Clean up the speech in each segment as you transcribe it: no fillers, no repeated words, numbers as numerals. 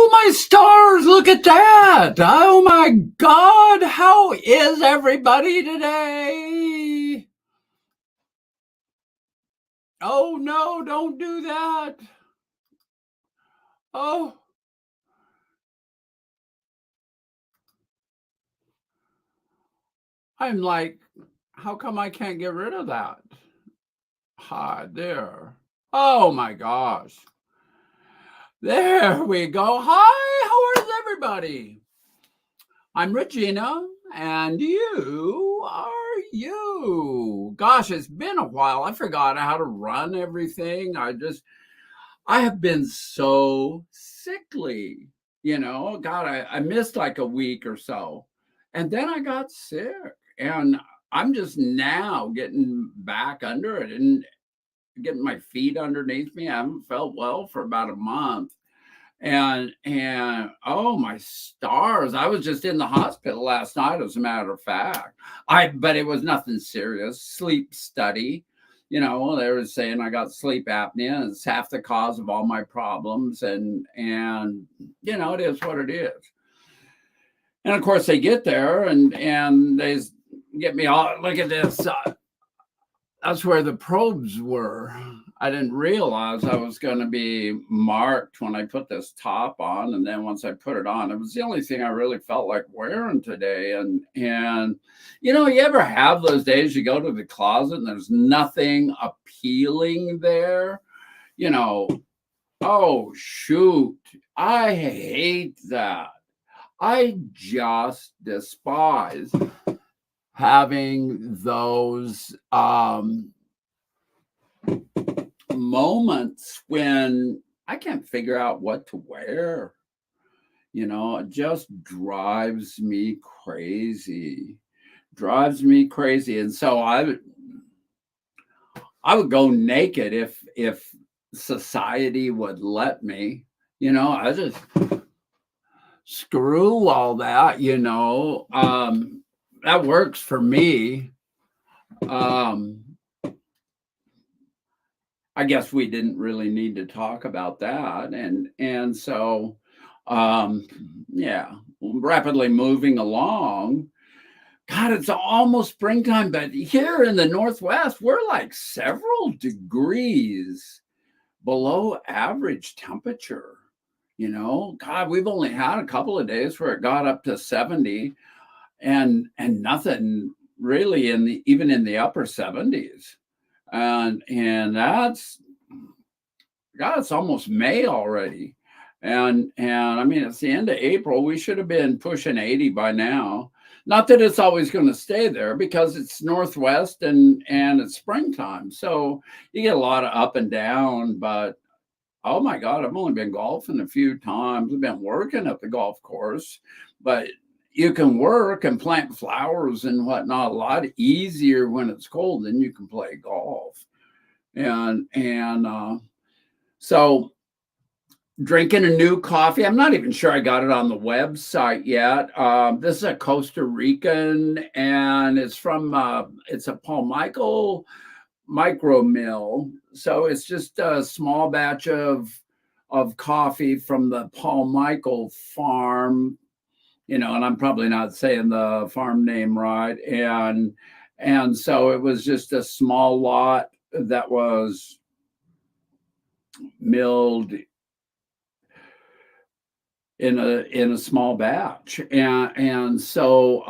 Oh, my stars, look at that. Oh, my God. How is everybody today? Oh, no, don't do that. Oh, I'm like, how come I can't get rid of that? Hi there. Oh, my gosh. There we go. Hi, how is everybody? I'm Regina, and you are you. Gosh, it's been a while. I forgot how to run everything. I have been so sickly, God, I missed like a week or so. And then I got sick. And I'm just now getting back under it and getting my feet underneath me. I haven't felt well for about a month. And oh my stars, I was just in the hospital last night, as a matter of fact. But it was nothing serious. Sleep study. They were saying I got sleep apnea, and it's half the cause of all my problems. And it is what it is. And of course they get there and they get me all, look at this. That's where the probes were. I didn't realize I was going to be marked when I put this top on. And then once I put it on, it was the only thing I really felt like wearing today. And you ever have those days you go to the closet and there's nothing appealing there? Oh, shoot. I hate that. I just despise having those moments when I can't figure out what to wear. It just drives me crazy. And so I would go naked if society would let me. I just screw all that. That works for me. I guess we didn't really need to talk about that. And so, yeah, rapidly moving along. God, it's almost springtime, but here in the Northwest, we're like several degrees below average temperature. God, we've only had a couple of days where it got up to 70 and nothing really even in the upper 70s. And that's, God, it's almost May already. And I mean, it's the end of April. We should have been pushing 80 by now. Not that it's always going to stay there, because it's Northwest and it's springtime. So you get a lot of up and down, but oh my God, I've only been golfing a few times. I've been working at the golf course, but you can work and plant flowers and whatnot a lot easier when it's cold than you can play golf. And so drinking a new coffee. I'm not even sure I got it on the website yet. This is a Costa Rican, and it's from it's a Paul Michael micro mill. So it's just a small batch of coffee from the Paul Michael farm, and I'm probably not saying the farm name right. And so it was just a small lot that was milled in a small batch. And so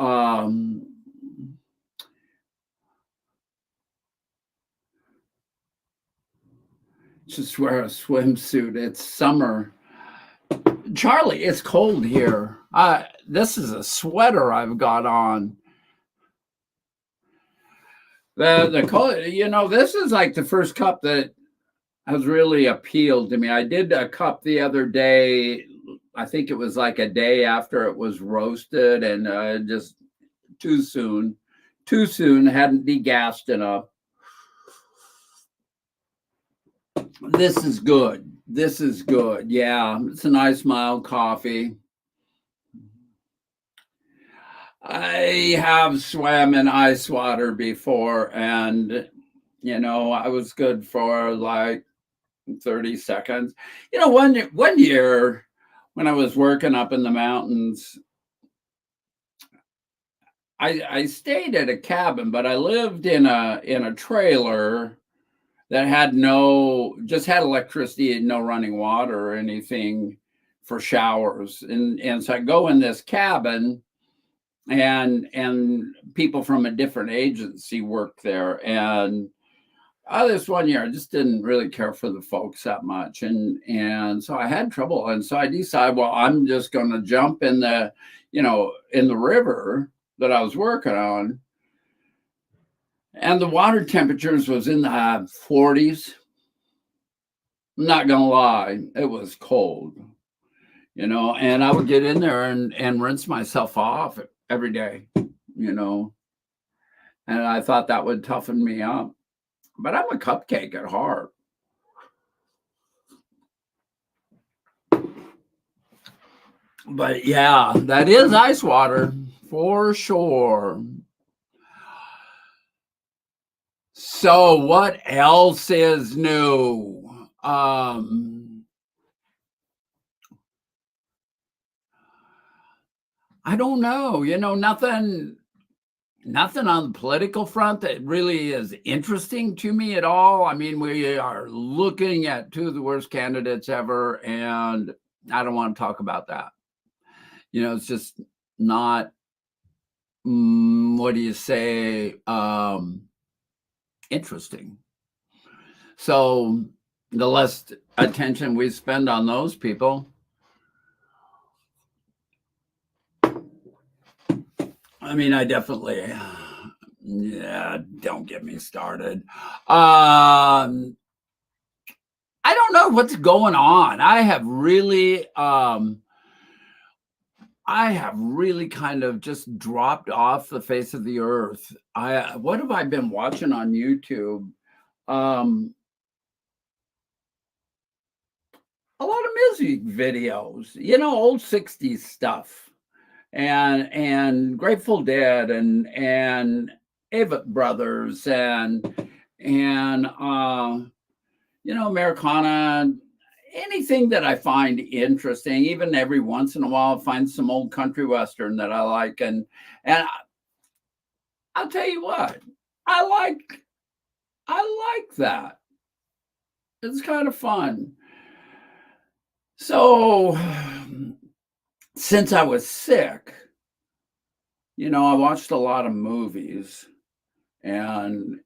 just wear a swimsuit. It's summer. Charlie, it's cold here. This is a sweater I've got on. The cold, this is like the first cup that has really appealed to me. I did a cup the other day. I think it was like a day after it was roasted, and just too soon, hadn't degassed enough. This is good. Yeah, it's a nice mild coffee. I have swam in ice water before, and I was good for like 30 seconds. One year when I was working up in the mountains, I stayed at a cabin, but I lived in a trailer that had no just had electricity and no running water or anything for showers. And so I go in this cabin, and people from a different agency work there. And this one year I just didn't really care for the folks that much, and so I had trouble. And so I decided, well, I'm just going to jump in in the river that I was working on, and the water temperatures was in the 40s. I'm not gonna lie, it was cold, and I would get in there and rinse myself off every day, you know, and I thought that would toughen me up. But I'm a cupcake at heart. But yeah, that is ice water for sure. So what else is new? I don't know. Nothing on the political front that really is interesting to me at all. I mean, we are looking at two of the worst candidates ever, and I don't want to talk about that. It's just not, what do you say, interesting. So the less attention we spend on those people, I mean, I definitely, yeah, don't get me started. I don't know what's going on. I have really kind of just dropped off the face of the earth. What have I been watching on YouTube? Um, a lot of music videos, old 60s stuff, and Grateful Dead, and Avett Brothers, and Americana, anything that I find interesting. Even every once in a while, I find some old country western that I like, and I'll tell you what, I like I like that. It's kind of fun. So since I was sick, I watched a lot of movies, and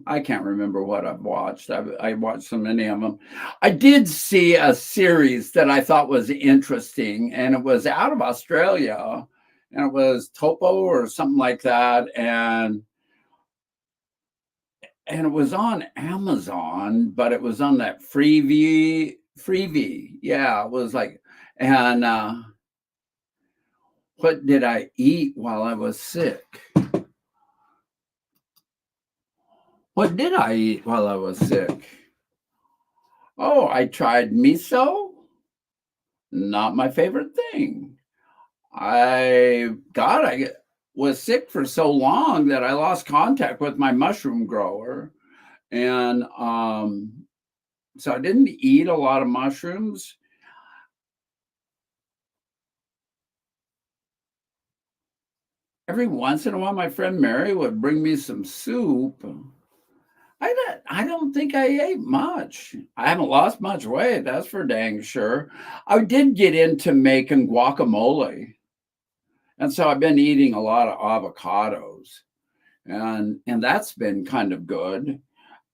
I can't remember what I've watched. I watched so many of them. I did see a series that I thought was interesting, and it was out of Australia, and it was Topo or something like that, and it was on Amazon, but it was on that freebie. Yeah, it was like, and what did I eat while I was sick? What did I eat while I was sick? Oh, I tried miso. Not my favorite thing. I was sick for so long that I lost contact with my mushroom grower. And so I didn't eat a lot of mushrooms. Every once in a while, my friend Mary would bring me some soup. I don't think I ate much. I haven't lost much weight, that's for dang sure. I did get into making guacamole, and so I've been eating a lot of avocados, and that's been kind of good.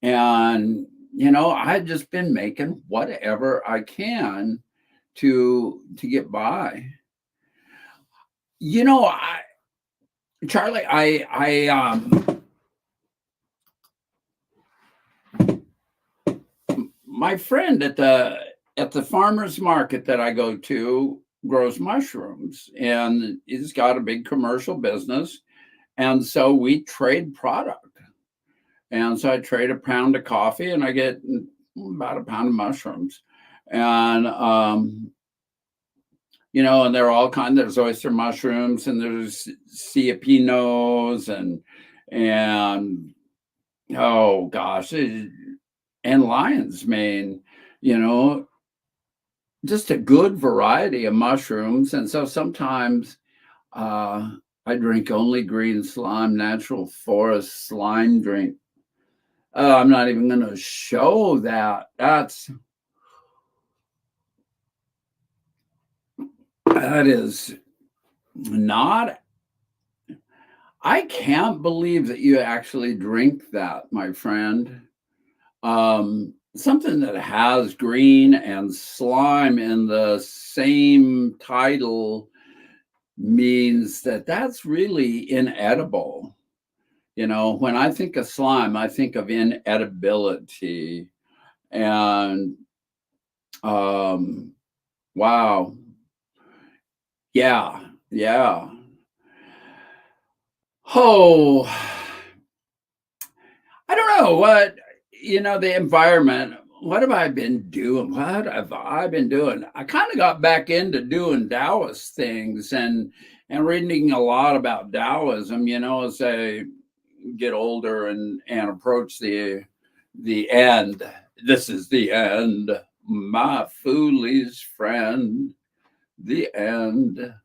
And I've just been making whatever I can to get by. I Charlie, I my friend at the farmers market that I go to grows mushrooms, and he's got a big commercial business, and so we trade product. And so I trade a pound of coffee, and I get about a pound of mushrooms, and and they're all kind. There's oyster mushrooms, and there's sea pinos, and oh gosh, and lion's mane, you know, just a good variety of mushrooms. And so sometimes uh, I drink only green slime, natural forest slime drink. I'm not even going to show that. That is not. I can't believe that you actually drink that, my friend. Something that has green and slime in the same title means that that's really inedible. You know, when I think of slime, I think of inedibility. And um, wow, yeah, yeah. Oh, I don't know what, the environment. What have I been doing? What have I been doing? I kind of got back into doing Taoist things and reading a lot about Taoism, as I get older and approach the end. This is the end, my foolish friend. The end.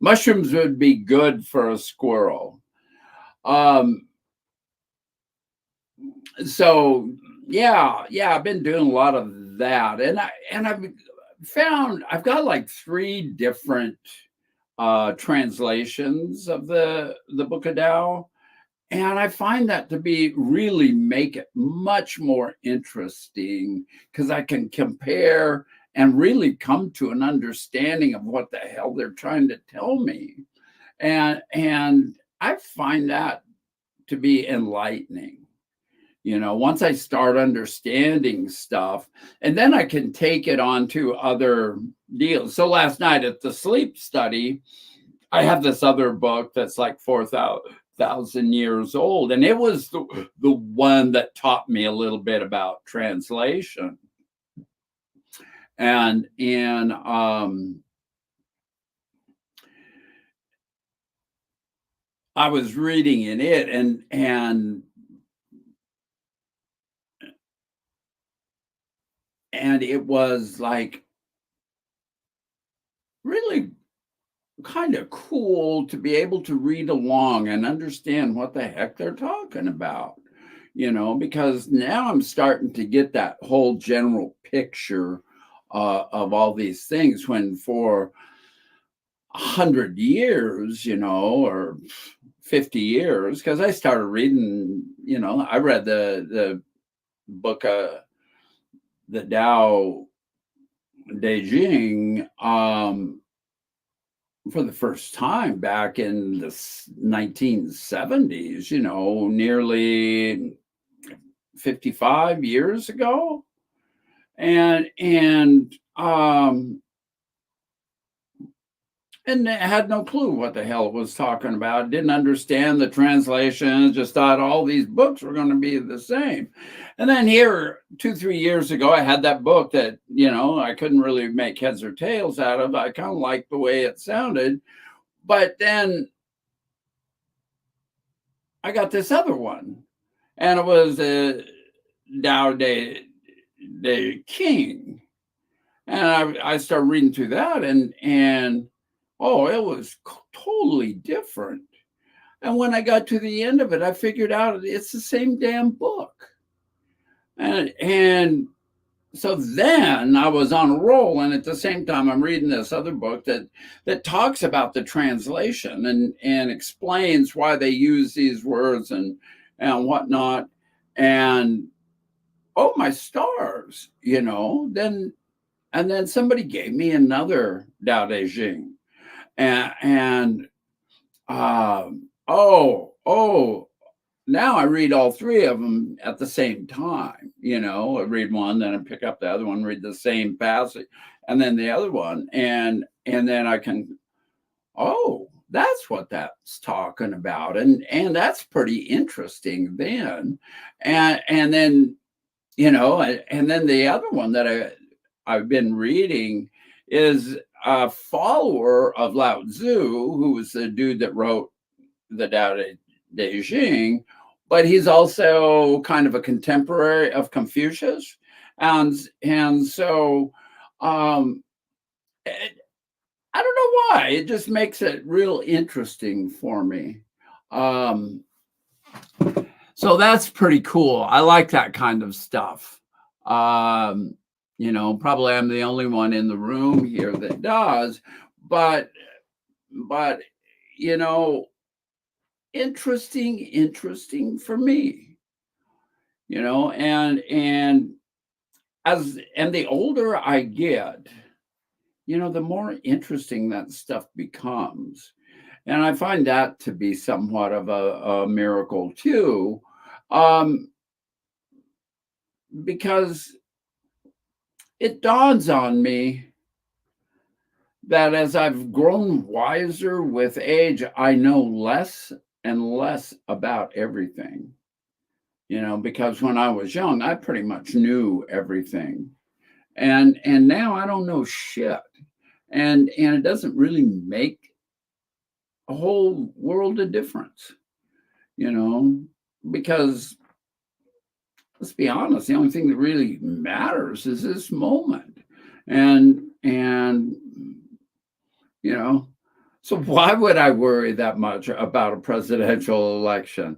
Mushrooms would be good for a squirrel. Um, so yeah, I've been doing a lot of that, and I've found I've got like three different translations of the Book of Tao, and I find that to be really make it much more interesting because I can compare and really come to an understanding of what the hell they're trying to tell me, and I find that to be enlightening. Once I start understanding stuff, and then I can take it on to other deals. So last night at the sleep study, I have this other book that's like 4,000 years old, and it was the one that taught me a little bit about translation. And I was reading in it, and it was like really kind of cool to be able to read along and understand what the heck they're talking about, because now I'm starting to get that whole general picture of all these things when for 100 years, or 50 years, because I started reading, I read the book, the Tao De Jing, for the first time back in the 1970s, nearly 55 years ago. And I had no clue what the hell it was talking about. Didn't understand the translation. Just thought all these books were going to be the same. And then here, 2-3 years ago, I had that book that, I couldn't really make heads or tails out of. I kind of liked the way it sounded. But then I got this other one, and it was Tao De King. And I started reading through that, and oh, it was totally different. And when I got to the end of it, I figured out it's the same damn book. And so then I was on a roll, and at the same time, I'm reading this other book that talks about the translation and explains why they use these words and whatnot. And oh my stars, then somebody gave me another Tao Te Ching, and oh, now I read all three of them at the same time. I read one, then I pick up the other one, read the same passage, and then the other one, and then I can, oh, that's what that's talking about, and that's pretty interesting then, and then and then the other one that I've been reading is a follower of Lao Tzu, who was the dude that wrote the Tao Te Ching, but he's also kind of a contemporary of Confucius, and so Um, it, I don't know why. It just makes it real interesting for me. Um, so that's pretty cool. I like that kind of stuff. Um, probably I'm the only one in the room here that does, but but you know, interesting for me. And the older I get, the more interesting that stuff becomes. And I find that to be somewhat of a miracle too, um, because it dawns on me that as I've grown wiser with age, I know less and less about everything. Because when I was young, I pretty much knew everything. And now I don't know shit. And it doesn't really make a whole world of difference, you know, because let's be honest, the only thing that really matters is this moment. And you know, so why would I worry that much about a presidential election?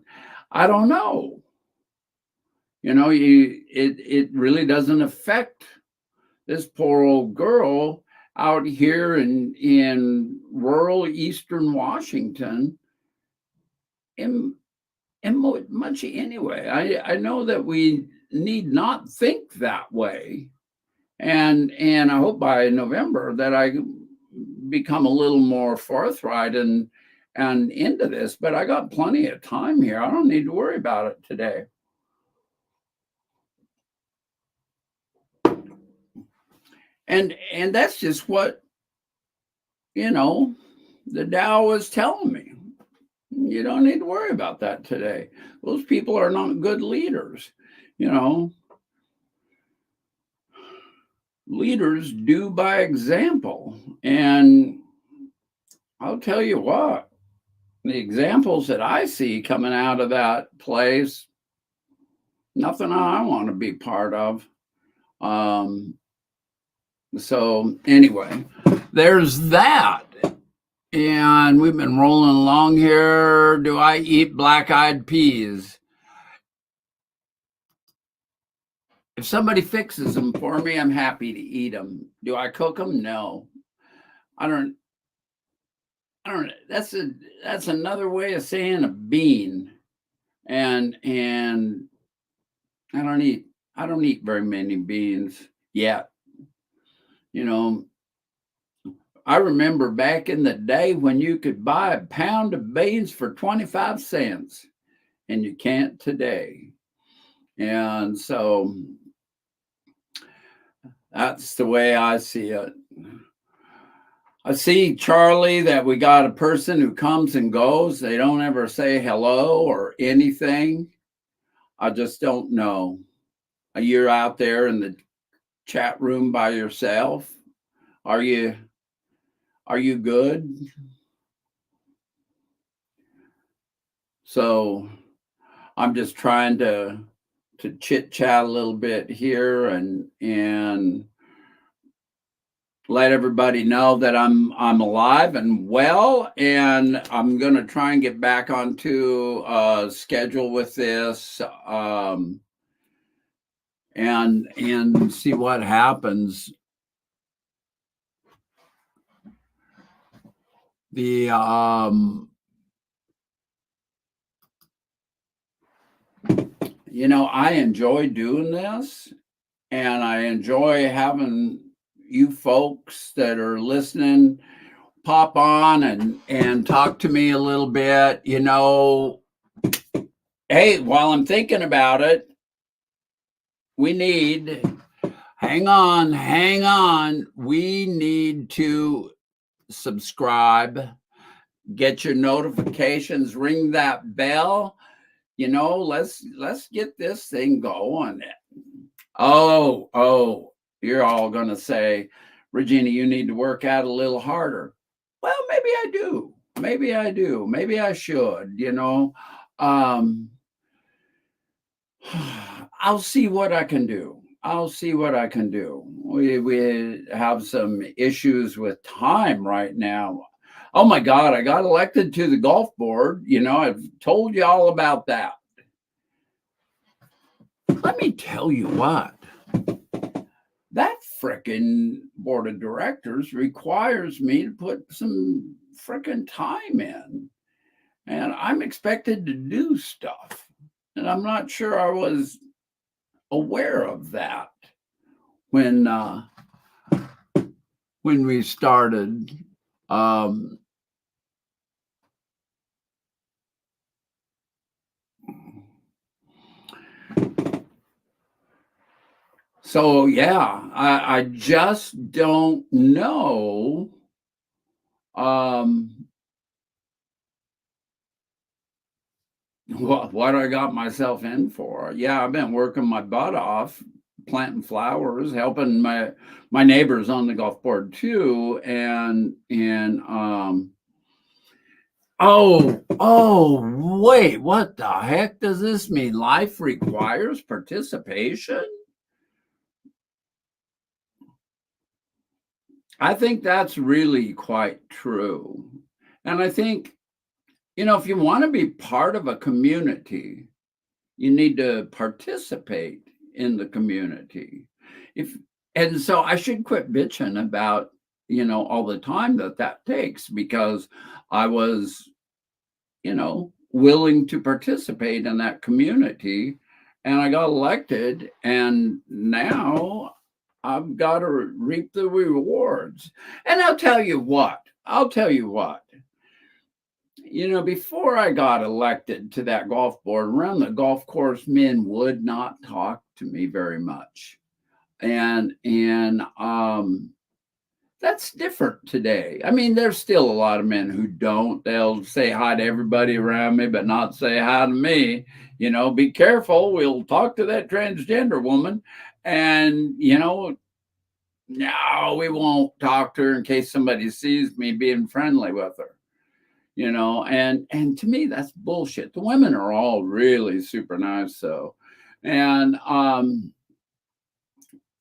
I don't know. It really doesn't affect this poor old girl out here in rural eastern Washington in much anyway. I know that we need not think that way, and I hope by November that I become a little more forthright and into this. But I got plenty of time here. I don't need to worry about it today. And that's just what you know the Dow was telling me. You don't need to worry about that today. Those people are not good leaders. You know, leaders do by example. And I'll tell you what, the examples that I see coming out of that place, nothing I want to be part of. Um, so, anyway, there's that. And we've been rolling along here. Do I eat black eyed peas? If somebody fixes them for me, I'm happy to eat them. Do I cook them? No. I don't I don't that's another way of saying a bean. And I don't eat I don't eat very many beans yet. You know, I remember back in the day when you could buy a pound of beans for 25 cents and you can't today. And so that's the way I see it. I see, Charlie, that we got a person who comes and goes. They don't ever say hello or anything. I just don't know. You're out there in the chat room by yourself. Are you good? So I'm just trying to chit chat a little bit here and let everybody know that I'm alive and well, and I'm going to try and get back onto schedule with this, and see what happens. The I enjoy doing this, and I enjoy having you folks that are listening pop on and talk to me a little bit. Hey, while I'm thinking about it, we need hang on, we need to subscribe, get your notifications, ring that bell. Let's get this thing going. Oh, you're all gonna say, Regina, you need to work out a little harder. Well, maybe I do. Maybe I should. I'll see what I can do. I'll see what I can do. We have some issues with time right now. Oh my God, I got elected to the golf board. I've told you all about that. Let me tell you what, that frickin' board of directors requires me to put some frickin' time in. And I'm expected to do stuff. And I'm not sure I was aware of that when we started. So yeah, I just don't know what I got myself in for. Yeah, I've been working my butt off, planting flowers, helping my neighbors on the golf board too, and wait, what the heck does this mean? Life requires participation? I think that's really quite true. And I think, if you want to be part of a community, you need to participate in the community. If and so I should quit bitching about, all the time that takes, because I was, willing to participate in that community, and I got elected, and now I've got to reap the rewards. And I'll tell you what, before I got elected to that golf board, around the golf course, men would not talk to me very much. And that's different today. I mean, there's still a lot of men who don't. They'll say hi to everybody around me, but not say hi to me. Be careful. We'll talk to that transgender woman. And, no, we won't talk to her in case somebody sees me being friendly with her. And to me, that's bullshit. The women are all really super nice, though. And,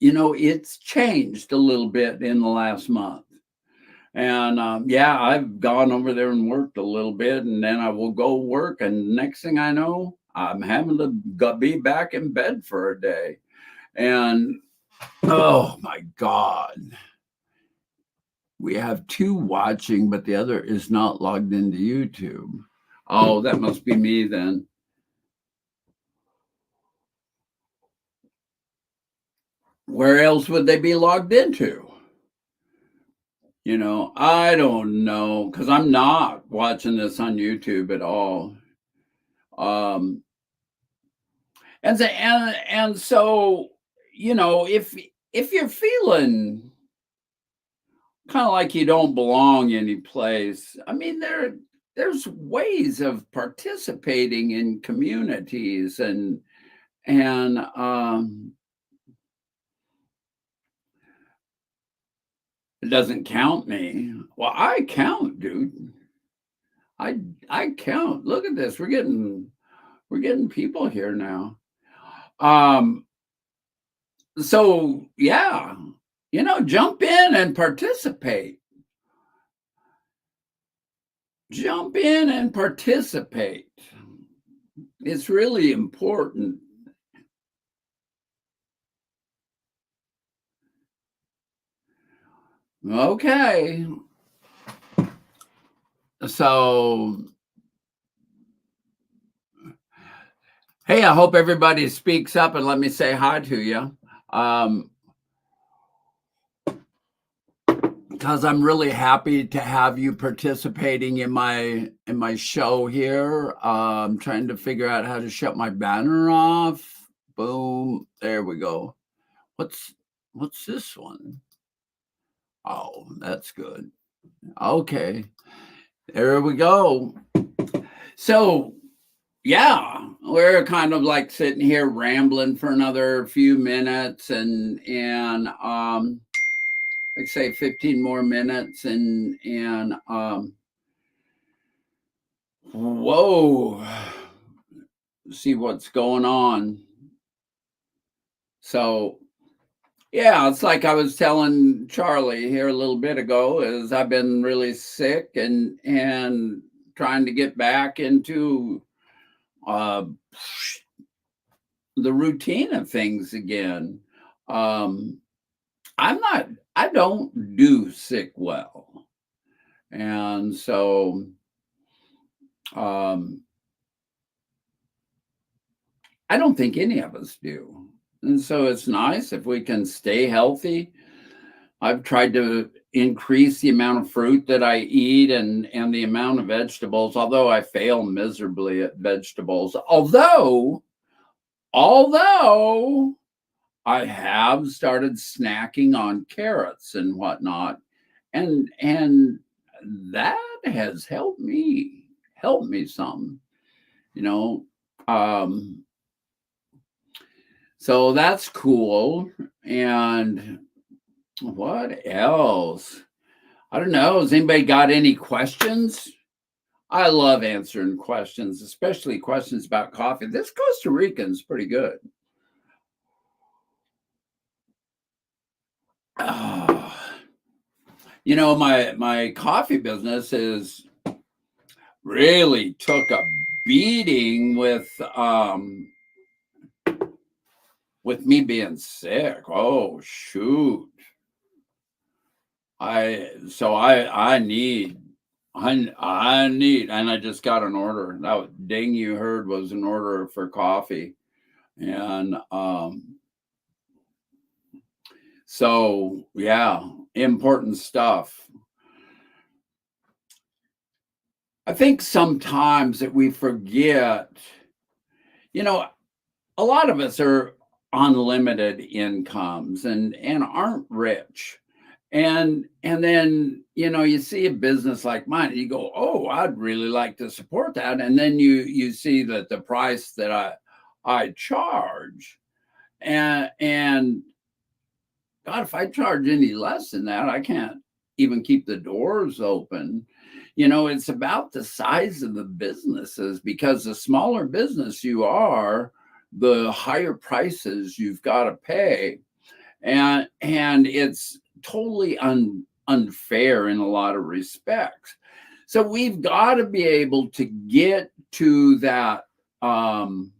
it's changed a little bit in the last month. And yeah, I've gone over there and worked a little bit, and then I will go work. And next thing I know, I'm having to be back in bed for a day. And oh my God, we have two watching, but the other is not logged into YouTube. Oh, that must be me then. Where else would they be logged into? I don't know, because I'm not watching this on YouTube at all. Um, and so, if you're feeling kind of like you don't belong any place, I mean, there's ways of participating in communities, and it doesn't count me. Well, I count, dude. I count. Look at this. We're getting people here now. Um, so yeah, jump in and participate. Jump in and participate. It's really important. Okay. So, hey, I hope everybody speaks up and let me say hi to you. Because I'm really happy to have you participating in my show here. I'm trying to figure out how to shut my banner off. Boom. There we go. What's this one? Oh, that's good. Okay. There we go. So, yeah, we're kind of like sitting here rambling for another few minutes, and like say 15 more minutes, and whoa, see what's going on. So Yeah, it's like I was telling Charlie here a little bit ago, is I've been really sick and trying to get back into uh, the routine of things again. Um, I'm not, I don't do sick well. And so um, I don't think any of us do. And so it's nice if we can stay healthy. I've tried to increase the amount of fruit that I eat and the amount of vegetables, although I fail miserably at vegetables. Although I have started snacking on carrots and whatnot, and that has helped me some, you know. Um, so that's cool. And what else? I don't know. Has anybody got any questions? I love answering questions, especially questions about coffee. This Costa Rican's pretty good. Oh, my coffee business is really took a beating with me being sick. Oh shoot. I and I just got an order. That ding you heard was an order for coffee. And so yeah, important stuff. I think sometimes that we forget, you know, a lot of us are on limited incomes and aren't rich. And then, you see a business like mine, and you go, "Oh, I'd really like to support that." And then you see that the price that I charge, and God, if I charge any less than that, I can't even keep the doors open. It's about the size of the businesses, because the smaller business you are, the higher prices you've got to pay. And it's totally unfair in a lot of respects. So we've got to be able to get to um,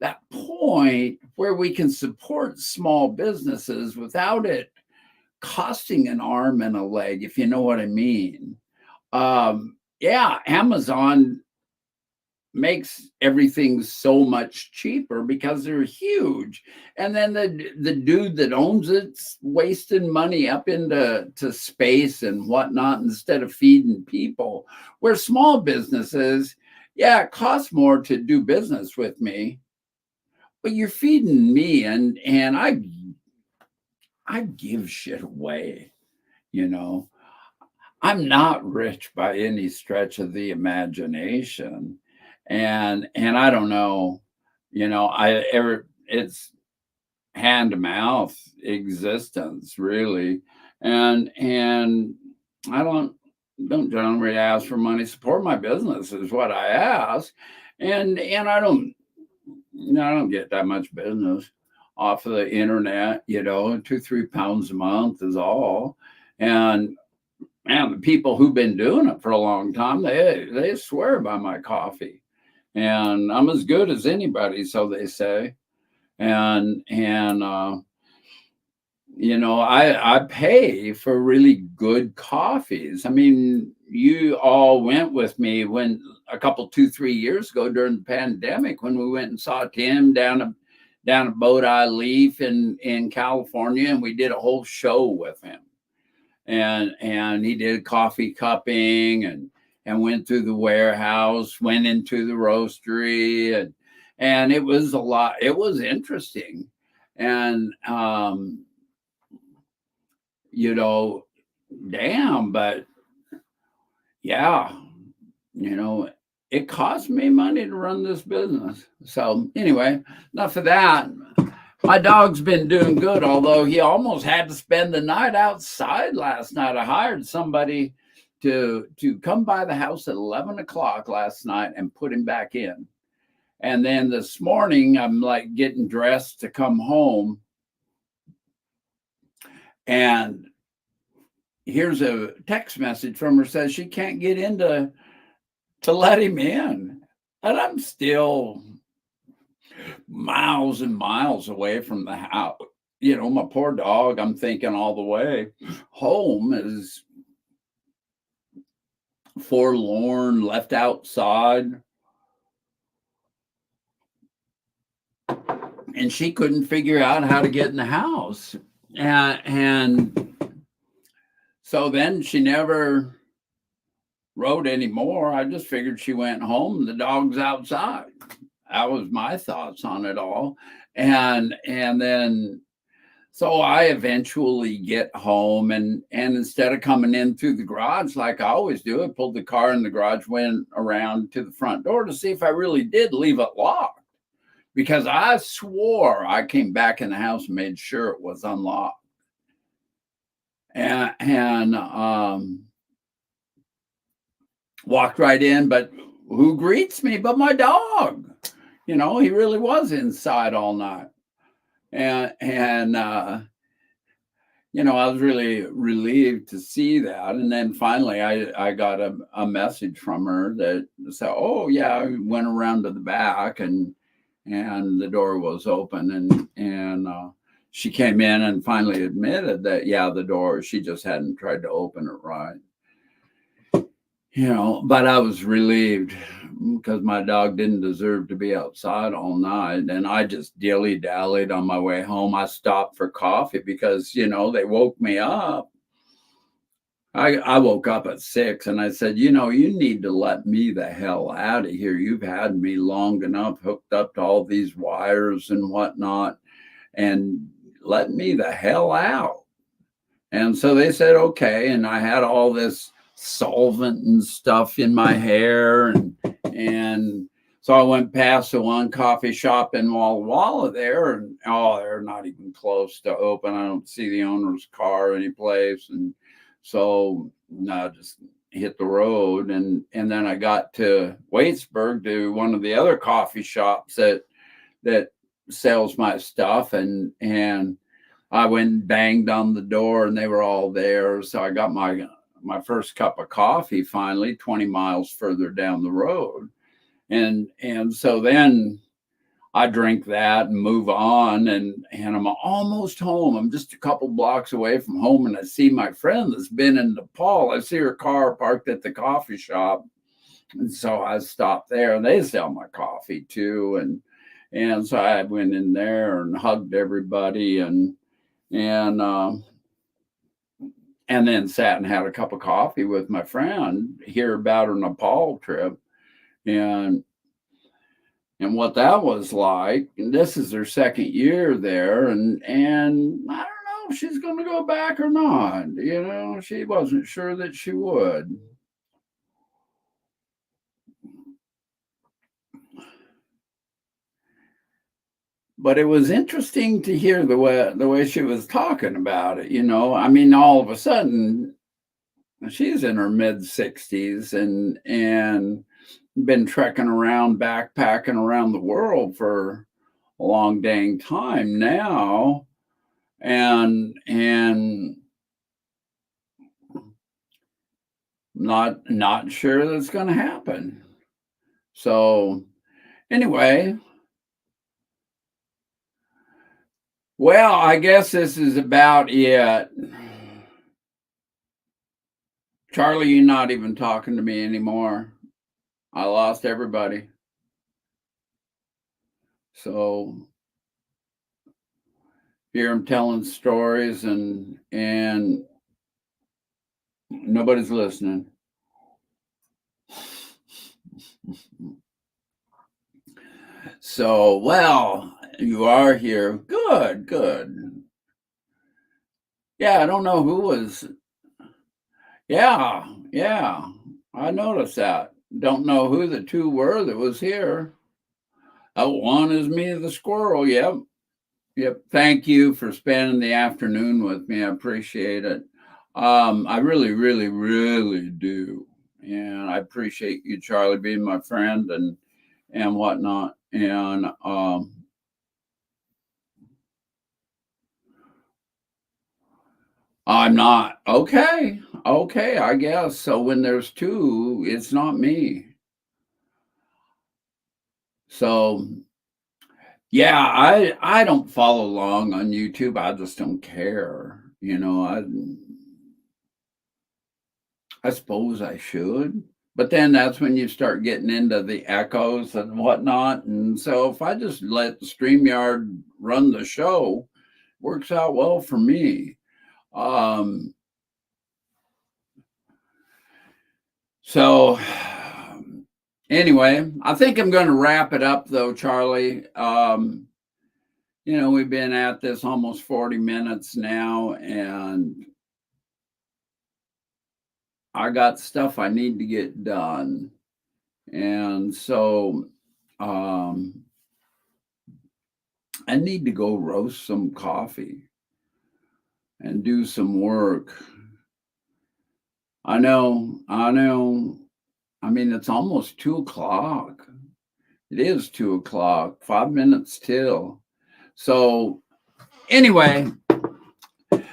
that point where we can support small businesses without it costing an arm and a leg, if you know what I mean. Yeah, Amazon makes everything so much cheaper because they're huge. And then the dude that owns it's wasting money up into space and whatnot instead of feeding people. Where small businesses, yeah, it costs more to do business with me, but you're feeding me, and I give shit away, you know. I'm not rich by any stretch of the imagination. And I don't know, I ever it's hand to mouth existence really. And I don't generally ask for money. Support my business is what I ask. And I don't get that much business off of the internet, 2-3 pounds a month is all. And man, the people who've been doing it for a long time, they swear by my coffee, and I'm as good as anybody, so they say. And I pay for really good coffees. I mean, you all went with me when a couple 2-3 years ago during the pandemic, when we went and saw Tim down at Boat Eye Leaf in California, and we did a whole show with him. And he did coffee cupping and went through the warehouse, went into the roastery, and it was a lot. It was interesting. And you know damn, but yeah, you know it cost me money to run this business. So anyway, enough of that. My dog's been doing good, although he almost had to spend the night outside last night. I hired somebody to come by the house at 11 o'clock last night and put him back in. And then this morning, I'm like getting dressed to come home, And here's a text message from her, says she can't get into to let him in. And I'm still miles and miles away from the house. You know, my poor dog, I'm thinking all the way home is forlorn, left outside. And she couldn't figure out how to get in the house. And so then she never wrote anymore. I just figured she went home. The dog's outside. That was my thoughts on it all. And then so I eventually get home, and instead of coming in through the garage like I always do, I pulled the car in the garage, went around to the front door to see if I really did leave it locked, because I swore I came back in the house and made sure it was unlocked. And walked right in, but who greets me but my dog? You know, he really was inside all night. And you know, I was really relieved to see that. And then finally I got a message from her that said, oh yeah, I went around to the back, and the door was open, and she came in and finally admitted that, yeah, the door, she just hadn't tried to open it right. You know, but I was relieved because my dog didn't deserve to be outside all night. And I just dilly-dallied on my way home. I stopped for coffee because, you know, they woke me up. I woke up at 6 and I said, you know, you need to let me the hell out of here. You've had me long enough hooked up to all these wires and whatnot, and let me the hell out. And so they said, okay. And I had all this solvent and stuff in my hair, and so I went past the one coffee shop in Walla Walla there, and oh, they're not even close to open. I don't see the owner's car anyplace, and so I just hit the road, and then I got to Waitsburg, to one of the other coffee shops that sells my stuff, and I went and banged on the door, and they were all there. So I got my first cup of coffee finally 20 miles further down the road. And so then I drink that and move on, and I'm almost home. I'm just a couple blocks away from home, and I see my friend that's been in Nepal. I see her car parked at the coffee shop. And so I stopped there, and they sell my coffee too. And so I went in there and hugged everybody, and then sat and had a cup of coffee with my friend, hear about her Nepal trip, and what that was like. And this is her second year there, and I don't know if she's going to go back or not. You know, she wasn't sure that she would. But it was interesting to hear the way she was talking about it. You know, I mean, all of a sudden, she's in her mid-60s, and been trekking around, backpacking around the world for a long dang time now, and not sure that's going to happen. So anyway, well, I guess this is about it. Charlie, you're not even talking to me anymore. I lost everybody. So here I'm telling stories, and nobody's listening. So, well, you are here. Good, good. Yeah, I don't know who was. Yeah, yeah. I noticed that. Don't know who the two were that was here. Oh, one is me, the squirrel. Yep. Yep. Thank you for spending the afternoon with me. I appreciate it. I really, really, really do. And I appreciate you, Charlie, being my friend and whatnot. And I'm not. Okay. Okay, I guess. So when there's 2, it's not me. So, yeah, I don't follow along on YouTube. I just don't care. I suppose I should, but then that's when you start getting into the echoes and whatnot, and so if I just let StreamYard run the show, works out well for me. Um, so anyway, I think I'm gonna wrap it up though, Charlie. We've been at this almost 40 minutes now, and I got stuff I need to get done. And so I need to go roast some coffee and do some work. I know, I know. I mean, it's almost 2 o'clock. It is 2 o'clock, 5 minutes till. So, anyway,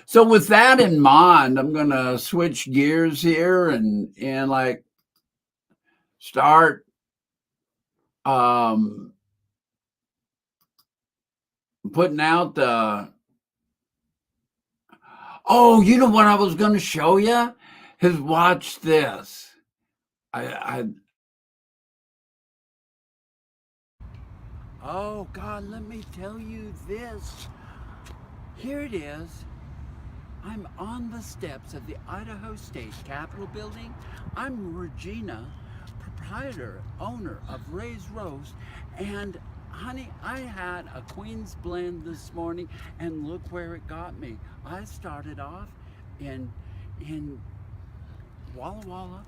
so with that in mind, I'm gonna switch gears here and like start um putting out the oh, you know what I was gonna show you? Is watch this. I oh God, let me tell you this. Here it is. I'm on the steps of the Idaho State Capitol building. I'm Regina, proprietor, owner of Ray's Roast, and honey, I had a Queen's Blend this morning, and look where it got me. I started off in Walla Walla,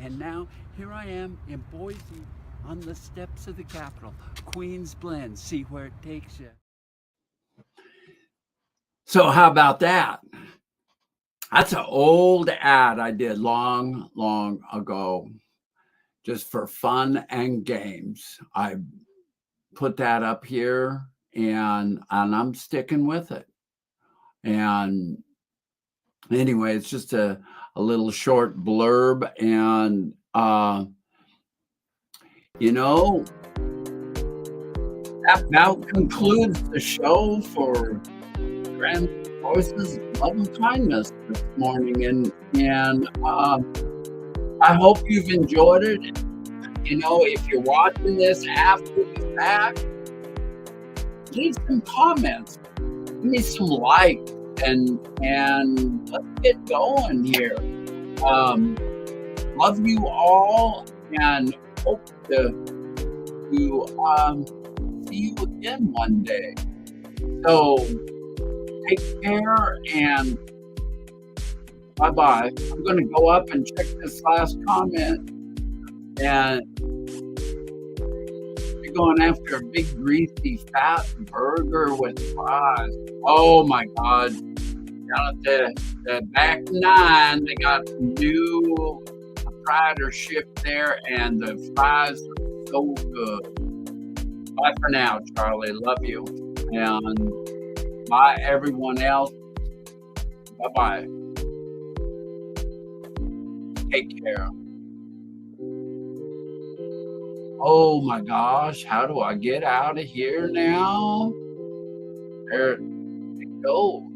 and now here I am in Boise on the steps of the Capitol. Queen's Blend, see where it takes you. So how about that? That's an old ad I did long, long ago, just for fun and games. I put that up here, and I'm sticking with it. And anyway, it's just a little short blurb, and you know that about concludes the show for Grand Voices of Love and Kindness this morning, and I hope you've enjoyed it. If you're watching this after the fact, leave some comments, give me some likes, and let's get going here. Love you all, and hope to see you again one day. So take care and bye-bye. I'm going to go up and check this last comment, and you're going after a big, greasy, fat burger with fries. Oh my God. Down at the back 9, they got new proprietorship there, and the fries are so good. Bye for now, Charlie. Love you. And bye, everyone else. Bye-bye. Take care. Oh my gosh, how do I get out of here now? There it goes.